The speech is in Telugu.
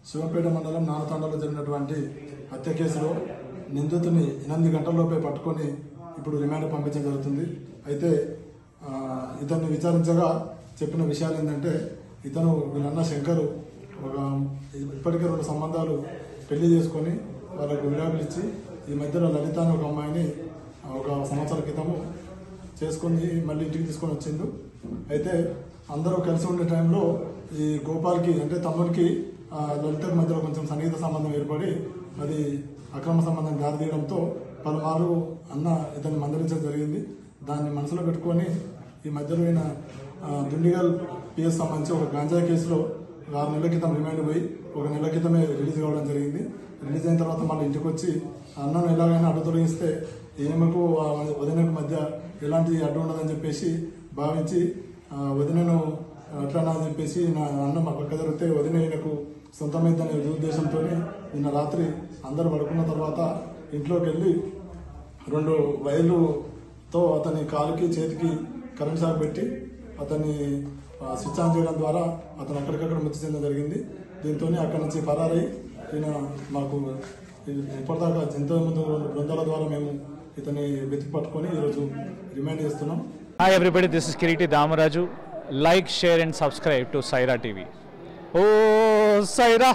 శివపేట మండలం నానతాండలో జరిగినటువంటి హత్య కేసులో నిందితుని 8 గంటల్లోపే పట్టుకొని ఇప్పుడు రిమాండ్ పంపించడం జరుగుతుంది. అయితే ఇతన్ని విచారించగా చెప్పిన విషయాలు ఏంటంటే, ఇతను వీళ్ళన్న శంకరు ఇప్పటికే 2 సంబంధాలు పెళ్లి చేసుకొని వాళ్ళకు విడాకులు ఇచ్చి ఈ మధ్యలో లలిత అనే ఒక అమ్మాయిని 1 సంవత్సరం క్రితము చేసుకొని మళ్ళీ ఇంటికి తీసుకొని వచ్చిండు. అయితే అందరూ కలిసి ఉండే టైంలో ఈ గోపాల్కి అంటే తమ్మునికి లలితకు మధ్యలో కొంచెం సన్నిహిత సంబంధం ఏర్పడి అది అక్రమ సంబంధం దారితీయడంతో పలుమార్లు అన్న ఇతన్ని మందలించడం జరిగింది. దాన్ని మనసులో పెట్టుకొని ఈ మధ్యలో అయిన దుండిగల్ పిఎస్ సంబంధించి ఒక గాంజా కేసులో 6 నెలల క్రితం రిమాండ్ పోయి 1 నెల క్రితమే రిలీజ్ కావడం జరిగింది. రిలీజ్ అయిన తర్వాత మళ్ళీ ఇంటికి వచ్చి అన్నను ఎలాగైనా అడ్డు తొలగిస్తే ఈమెకు వదినకు మధ్య ఎలాంటి అడ్డు ఉండదని చెప్పేసి భావించి వదినను అట్లా అని చెప్పేసి నా అన్న మా పక్క జరిగితే వదిన ఈయనకు సొంతమైందనే ఉద్దేశంతో నిన్న రాత్రి అందరూ పడుకున్న తర్వాత ఇంట్లోకి వెళ్ళి 2 వైర్లుతో అతని కాలుకి చేతికి కరెంట్ షాక్ పెట్టి అతన్ని స్విచ్ ఆన్ చేయడం ద్వారా అతను అక్కడికక్కడ మృతి చెందడం జరిగింది. దీంతో అక్కడి నుంచి పరారై ఈయన మాకు ఇప్పటిదాకా ఎంతో ముందు బృందాల ద్వారా మేము ఇతన్ని వెతికి పట్టుకొని ఈరోజు రిమాండ్ చేస్తున్నాం. Hi everybody, this is Kiriti Damaraju. Like, share and subscribe to Saira TV. Oh, Saira!